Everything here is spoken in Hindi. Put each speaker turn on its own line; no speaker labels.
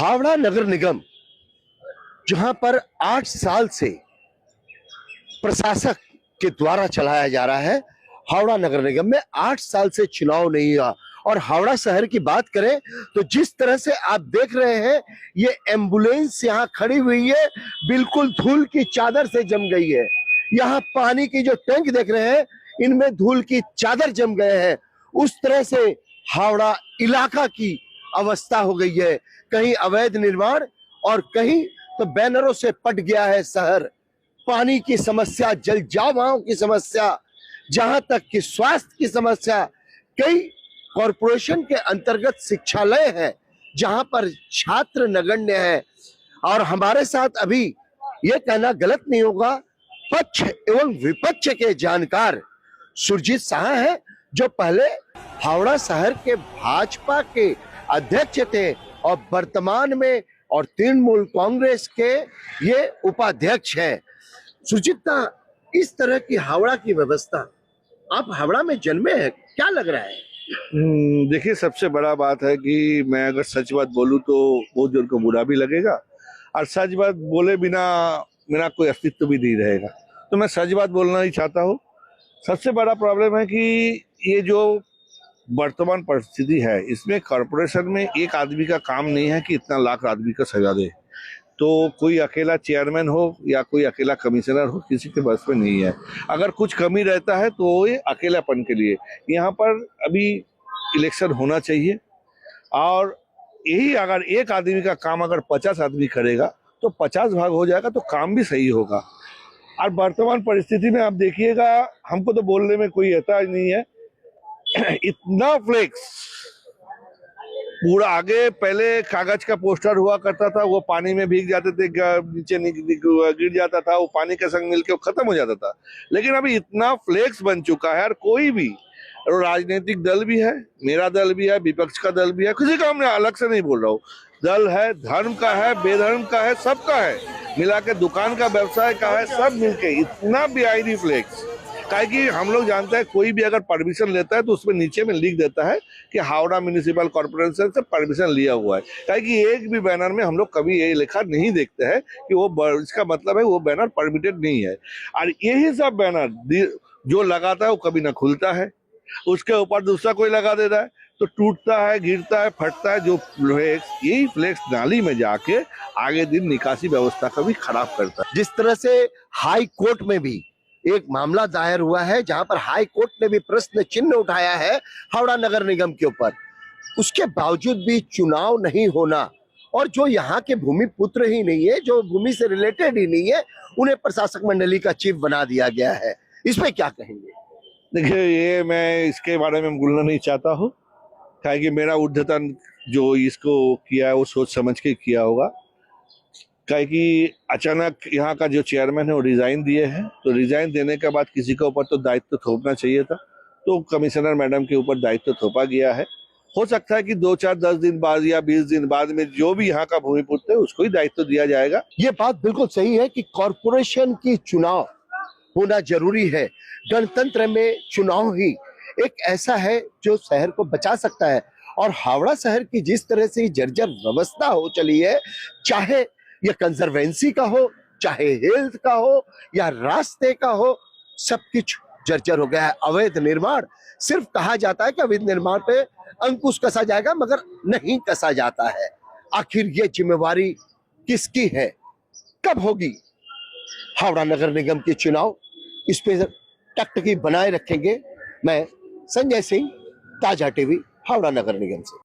हावड़ा नगर निगम जहां पर 8 साल से प्रशासक के द्वारा चलाया जा रहा है। हावड़ा नगर निगम में 8 साल से चुनाव नहीं हुआ। और हावड़ा शहर की बात करें तो जिस तरह से आप देख रहे हैं, ये एम्बुलेंस यहां खड़ी हुई है, बिल्कुल धूल की चादर से जम गई है। यहां पानी की जो टैंक देख रहे हैं, इनमें धूल की चादर जम गए हैं। उस तरह से हावड़ा इलाका की अवस्था हो गई है। कहीं अवैध निर्माण और कहीं तो बैनरों से पट गया है शहर। पानी की समस्या, जल जमाव की समस्या, जहां तक कि स्वास्थ्य की समस्या। कई कॉरपोरेशन के अंतर्गत शिक्षालय है जहां पर छात्र नगण्य है। और हमारे साथ अभी यह कहना गलत नहीं होगा, पक्ष एवं विपक्ष के जानकार सुरजीत शाह है, जो पहले हावड़ा शहर के भाजपा के अध्यक्ष थे और वर्तमान में और तृणमूल कांग्रेस के ये उपाध्यक्ष हैं। सुचिता, इस तरह की हावड़ा की व्यवस्था, आप हावड़ा में जन्मे हैं, क्या लग रहा है?
देखिए, सबसे बड़ा बात है कि मैं अगर सच बात बोलूं तो बहुत जोर को बुरा भी लगेगा, और सच बात बोले बिना मेरा कोई अस्तित्व भी नहीं रहेगा। तो मैं सच बात बोलना ही चाहता हूँ। सबसे बड़ा प्रॉब्लम है कि ये जो वर्तमान परिस्थिति है, इसमें कॉरपोरेशन में एक आदमी का काम नहीं है कि इतना लाख आदमी का सजा दे। तो कोई अकेला चेयरमैन हो या कोई अकेला कमिश्नर हो, किसी के बस में नहीं है। अगर कुछ कमी रहता है तो ये अकेलापन के लिए। यहाँ पर अभी इलेक्शन होना चाहिए, और यही अगर एक आदमी का काम अगर 50 आदमी करेगा तो 50 भाग हो जाएगा, तो काम भी सही होगा। और वर्तमान परिस्थिति में आप देखिएगा, हमको तो बोलने में कोई ऐसा नहीं है, इतना फ्लेक्स पूरा आगे पहले कागज का पोस्टर हुआ करता था, वो पानी में भीग जाते थे, नीचे गिर जाता था, वो पानी के संग मिलके वो खत्म हो जाता था। लेकिन अभी इतना फ्लेक्स बन चुका है, और कोई भी राजनीतिक दल भी है, मेरा दल भी है, विपक्ष का दल भी है, किसी का मैं अलग से नहीं बोल रहा हूँ, दल है, धर्म का है, बेधर्म का है, सबका है, मिला के दुकान का, व्यवसाय का है, सब मिलके इतना बेआईनी फ्लेक्स। कि हम लोग जानते हैं, कोई भी अगर परमिशन लेता है तो उसमें नीचे में लिख देता है कि हावड़ा म्युनिसिपल कॉर्पोरेशन से परमिशन लिया हुआ है। कि एक भी बैनर में हम लोग कभी ये लिखा नहीं देखते हैं कि वो, इसका मतलब है वो बैनर परमिटेड नहीं है। और यही सब बैनर जो लगाता है वो कभी ना खुलता है, उसके ऊपर दूसरा कोई लगा देता है तो टूटता है, गिरता है, फटता है। जो फ्लेक्स, यही फ्लेक्स नाली में जाके आगे दिन निकासी व्यवस्था का भी खराब करता है।
जिस तरह से हाई कोर्ट में भी एक मामला दायर हुआ है, जहां पर हाई कोर्ट ने भी प्रश्न चिन्ह उठाया है हावड़ा नगर निगम के ऊपर, उसके बावजूद भी चुनाव नहीं होना, और जो यहाँ के भूमि पुत्र ही नहीं है, जो भूमि से रिलेटेड ही नहीं है, उन्हें प्रशासक मंडली का चीफ बना दिया गया है। इसमें क्या कहेंगे?
देखिए, ये मैं इसके बारे में बोलना नहीं चाहता हूँ, कि मेरा ऊर्ध्वतन जो इसको किया है वो सोच समझ के किया होगा। कि अचानक यहाँ का जो चेयरमैन है वो रिजाइन दिए हैं, तो रिजाइन देने के बाद किसी के ऊपर तो दायित्व थोपना चाहिए था, तो कमिश्नर मैडम के ऊपर दायित्व थोपा गया है। हो सकता है कि 2, 4, 10 दिन बाद या 20 दिन बाद में जो भी यहाँ का भूमिपुत्र है उसको ही दायित्व दिया जाएगा।
ये बात बिल्कुल सही है कि कॉरपोरेशन की चुनाव होना जरूरी है। गणतंत्र में चुनाव ही एक ऐसा है जो शहर को बचा सकता है। और हावड़ा शहर की जिस तरह से जर्जर व्यवस्था हो चली है, चाहे ये कंजर्वेंसी का हो, चाहे हेल्थ का हो या रास्ते का हो, सब कुछ जर्जर हो गया है। अवैध निर्माण, सिर्फ कहा जाता है कि अवैध निर्माण पे अंकुश कसा जाएगा, मगर नहीं कसा जाता है। आखिर ये जिम्मेवारी किसकी है, कब होगी? हावड़ा नगर निगम के चुनाव इस पे टकटकी बनाए रखेंगे। मैं संजय सिंह, ताजा टीवी, हावड़ा नगर निगम से।